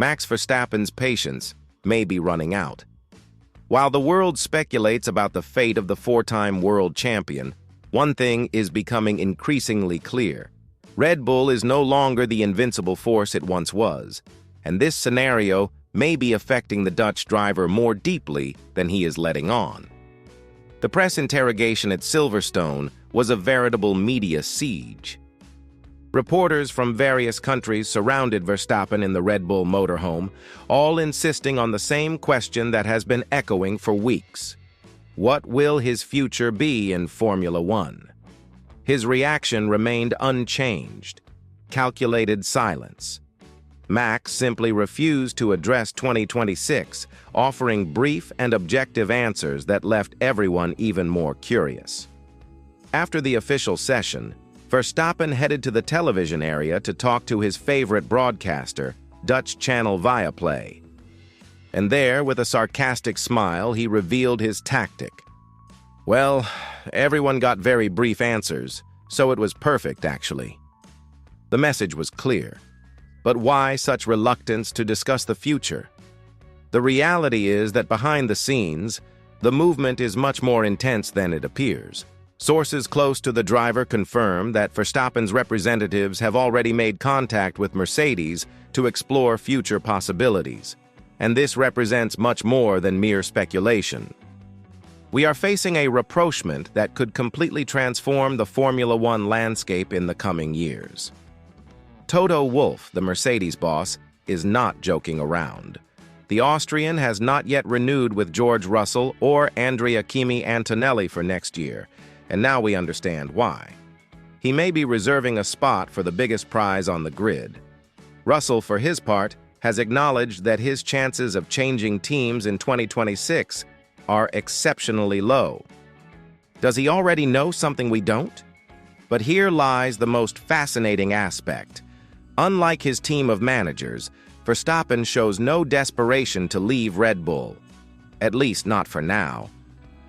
Max Verstappen's patience may be running out. While the world speculates about the fate of the four-time world champion, one thing is becoming increasingly clear. Red Bull is no longer the invincible force it once was, and this scenario may be affecting the Dutch driver more deeply than he is letting on. The press interrogation at Silverstone was a veritable media siege. Reporters from various countries surrounded Verstappen in the Red Bull motorhome, all insisting on the same question that has been echoing for weeks. What will his future be in Formula One? His reaction remained unchanged, calculated silence. Max simply refused to address 2026, offering brief and objective answers that left everyone even more curious. After the official session, Verstappen headed to the television area to talk to his favorite broadcaster, Dutch channel Viaplay. And there, with a sarcastic smile, he revealed his tactic. Well, everyone got very brief answers, so it was perfect, actually. The message was clear. But why such reluctance to discuss the future? The reality is that behind the scenes, the movement is much more intense than it appears. Sources close to the driver confirm that Verstappen's representatives have already made contact with Mercedes to explore future possibilities, and this represents much more than mere speculation. We are facing a rapprochement that could completely transform the Formula One landscape in the coming years. Toto Wolff, the Mercedes boss, is not joking around. The Austrian has not yet renewed with George Russell or Andrea Kimi Antonelli for next year, and now we understand why. He may be reserving a spot for the biggest prize on the grid. Russell, for his part, has acknowledged that his chances of changing teams in 2026 are exceptionally low. Does he already know something we don't? But here lies the most fascinating aspect. Unlike his team of managers, Verstappen shows no desperation to leave Red Bull. At least not for now.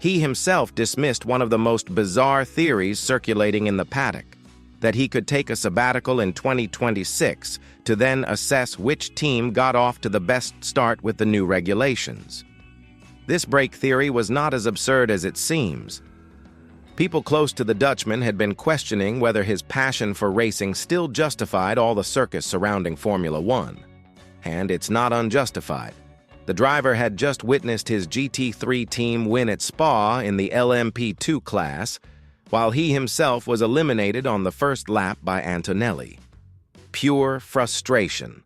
He himself dismissed one of the most bizarre theories circulating in the paddock, that he could take a sabbatical in 2026 to then assess which team got off to the best start with the new regulations. This break theory was not as absurd as it seems. People close to the Dutchman had been questioning whether his passion for racing still justified all the circus surrounding Formula One. And it's not unjustified. The driver had just witnessed his GT3 team win at Spa in the LMP2 class, while he himself was eliminated on the first lap by Antonelli. Pure frustration.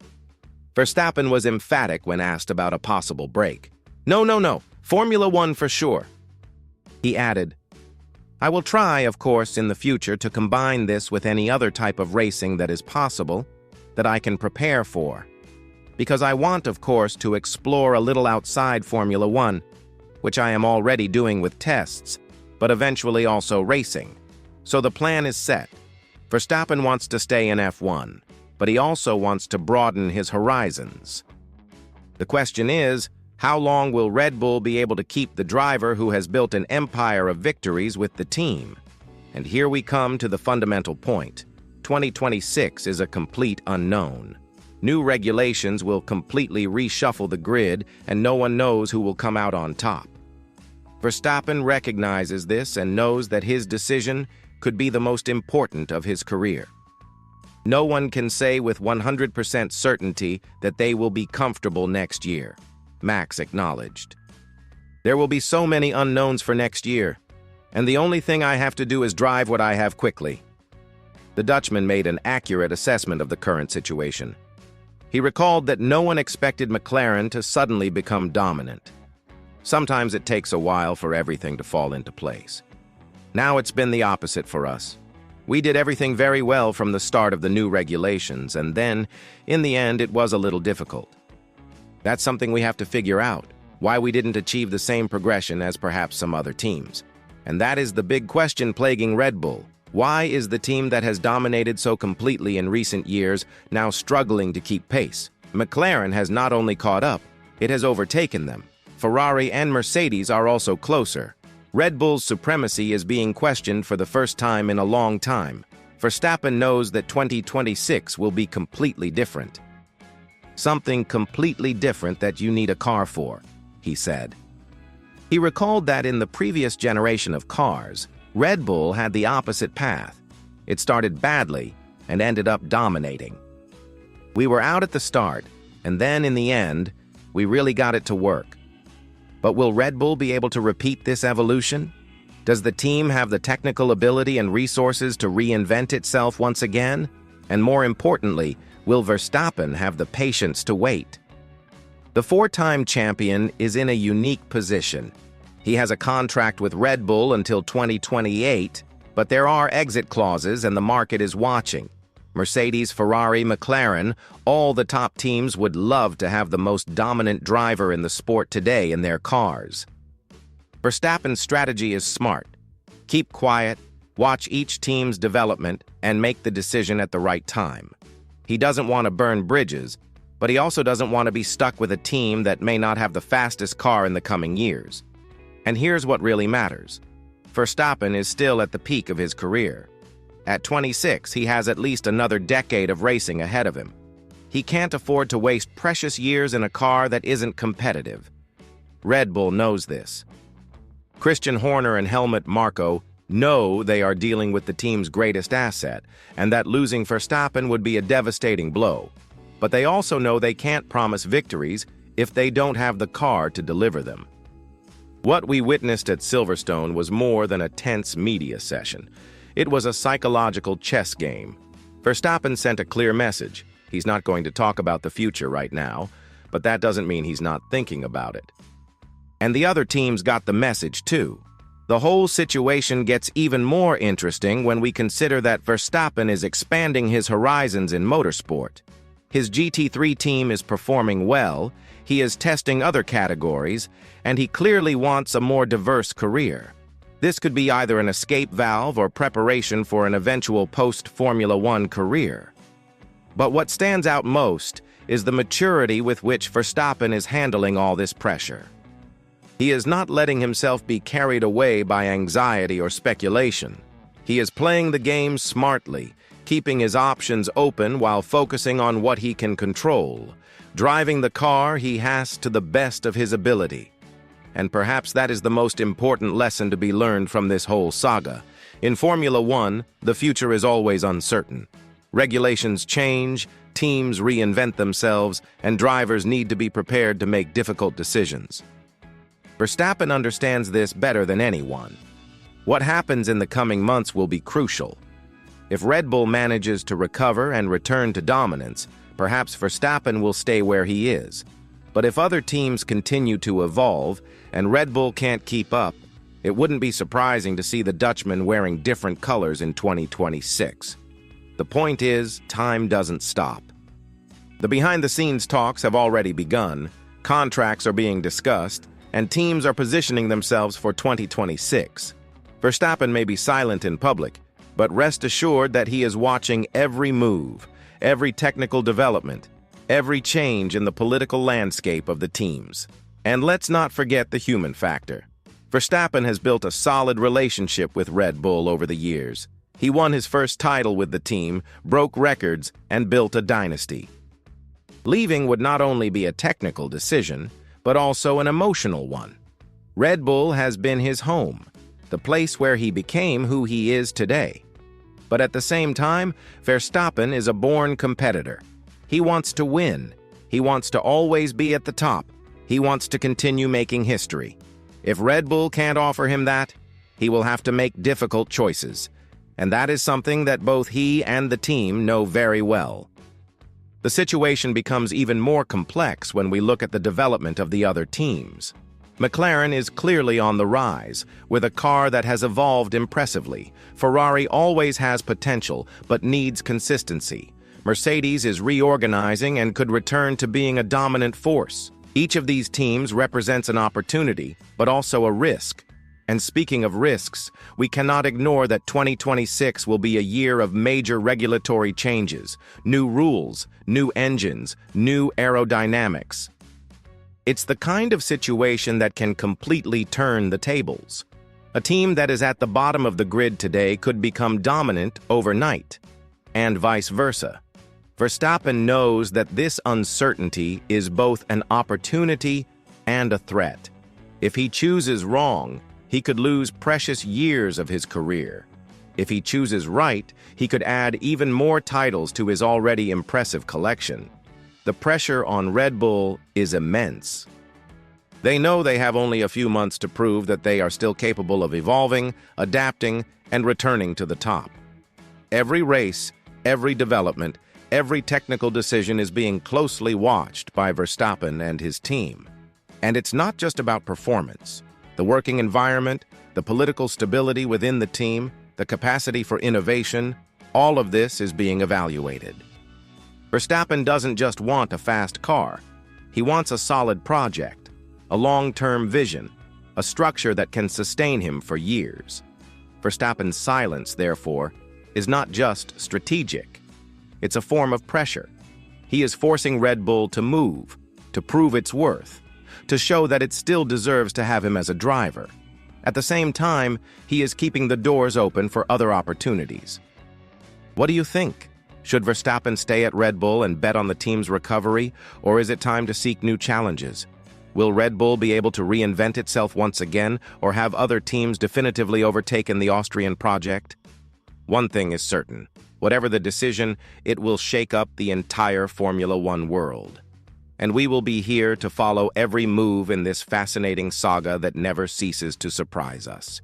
Verstappen was emphatic when asked about a possible break. No, Formula One for sure. He added, I will try, of course, in the future to combine this with any other type of racing that is possible, that I can prepare for. Because I want, of course, to explore a little outside Formula One, which I am already doing with tests, but eventually also racing. So the plan is set. Verstappen wants to stay in F1, but he also wants to broaden his horizons. The question is, how long will Red Bull be able to keep the driver who has built an empire of victories with the team? And here we come to the fundamental point. 2026 is a complete unknown. New regulations will completely reshuffle the grid, and no one knows who will come out on top. Verstappen recognizes this and knows that his decision could be the most important of his career. No one can say with 100% certainty that they will be comfortable next year, Max acknowledged. There will be so many unknowns for next year, and the only thing I have to do is drive what I have quickly. The Dutchman made an accurate assessment of the current situation. He recalled that no one expected McLaren to suddenly become dominant. Sometimes it takes a while for everything to fall into place. Now it's been the opposite for us. We did everything very well from the start of the new regulations, and then, in the end, it was a little difficult. That's something we have to figure out, why we didn't achieve the same progression as perhaps some other teams. And that is the big question plaguing Red Bull. Why is the team that has dominated so completely in recent years now struggling to keep pace? McLaren has not only caught up, it has overtaken them. Ferrari and Mercedes are also closer. Red Bull's supremacy is being questioned for the first time in a long time. Verstappen knows that 2026 will be completely different. something completely different that you need a car for, he said. He recalled that in the previous generation of cars, Red Bull had the opposite path. It started badly and ended up dominating. We were out at the start, and then in the end, we really got it to work. But will Red Bull be able to repeat this evolution? Does the team have the technical ability and resources to reinvent itself once again? And more importantly, will Verstappen have the patience to wait? The four-time champion is in a unique position. He has a contract with Red Bull until 2028, but there are exit clauses and the market is watching. Mercedes, Ferrari, McLaren, all the top teams would love to have the most dominant driver in the sport today in their cars. Verstappen's strategy is smart. Keep quiet, watch each team's development, and make the decision at the right time. He doesn't want to burn bridges, but he also doesn't want to be stuck with a team that may not have the fastest car in the coming years. And here's what really matters. Verstappen is still at the peak of his career. At 26, he has at least another decade of racing ahead of him. He can't afford to waste precious years in a car that isn't competitive. Red Bull knows this. Christian Horner and Helmut Marko know they are dealing with the team's greatest asset, and that losing Verstappen would be a devastating blow. But they also know they can't promise victories if they don't have the car to deliver them. What we witnessed at Silverstone was more than a tense media session. It was a psychological chess game. Verstappen sent a clear message. He's not going to talk about the future right now, but that doesn't mean he's not thinking about it. And the other teams got the message too. The whole situation gets even more interesting when we consider that Verstappen is expanding his horizons in motorsport. His GT3 team is performing well, he is testing other categories, and he clearly wants a more diverse career. This could be either an escape valve or preparation for an eventual post-Formula One career. But what stands out most is the maturity with which Verstappen is handling all this pressure. He is not letting himself be carried away by anxiety or speculation. He is playing the game smartly, keeping his options open while focusing on what he can control, driving the car he has to the best of his ability. And perhaps that is the most important lesson to be learned from this whole saga. In Formula One, the future is always uncertain. Regulations change, teams reinvent themselves, and drivers need to be prepared to make difficult decisions. Verstappen understands this better than anyone. What happens in the coming months will be crucial. If Red Bull manages to recover and return to dominance, perhaps Verstappen will stay where he is. But if other teams continue to evolve and Red Bull can't keep up, it wouldn't be surprising to see the Dutchman wearing different colors in 2026. The point is, time doesn't stop. The behind-the-scenes talks have already begun, contracts are being discussed, and teams are positioning themselves for 2026. Verstappen may be silent in public, but rest assured that he is watching every move, every technical development, every change in the political landscape of the teams. And let's not forget the human factor. Verstappen has built a solid relationship with Red Bull over the years. He won his first title with the team, broke records, and built a dynasty. Leaving would not only be a technical decision, but also an emotional one. Red Bull has been his home, the place where he became who he is today. But at the same time, Verstappen is a born competitor. He wants to win. He wants to always be at the top. He wants to continue making history. If Red Bull can't offer him that, he will have to make difficult choices. And that is something that both he and the team know very well. The situation becomes even more complex when we look at the development of the other teams. McLaren is clearly on the rise, with a car that has evolved impressively. Ferrari always has potential, but needs consistency. Mercedes is reorganizing and could return to being a dominant force. Each of these teams represents an opportunity, but also a risk. And speaking of risks, we cannot ignore that 2026 will be a year of major regulatory changes, new rules, new engines, new aerodynamics. It's the kind of situation that can completely turn the tables. A team that is at the bottom of the grid today could become dominant overnight, and vice versa. Verstappen knows that this uncertainty is both an opportunity and a threat. If he chooses wrong, he could lose precious years of his career. If he chooses right, he could add even more titles to his already impressive collection. The pressure on Red Bull is immense. They know they have only a few months to prove that they are still capable of evolving, adapting, and returning to the top. Every race, every development, every technical decision is being closely watched by Verstappen and his team. And it's not just about performance. The working environment, the political stability within the team, the capacity for innovation, all of this is being evaluated. Verstappen doesn't just want a fast car. He wants a solid project, a long-term vision, a structure that can sustain him for years. Verstappen's silence, therefore, is not just strategic. It's a form of pressure. He is forcing Red Bull to move, to prove its worth, to show that it still deserves to have him as a driver. At the same time, he is keeping the doors open for other opportunities. What do you think? Should Verstappen stay at Red Bull and bet on the team's recovery, or is it time to seek new challenges? Will Red Bull be able to reinvent itself once again, or have other teams definitively overtaken the Austrian project? One thing is certain. Whatever the decision, it will shake up the entire Formula One world. And we will be here to follow every move in this fascinating saga that never ceases to surprise us.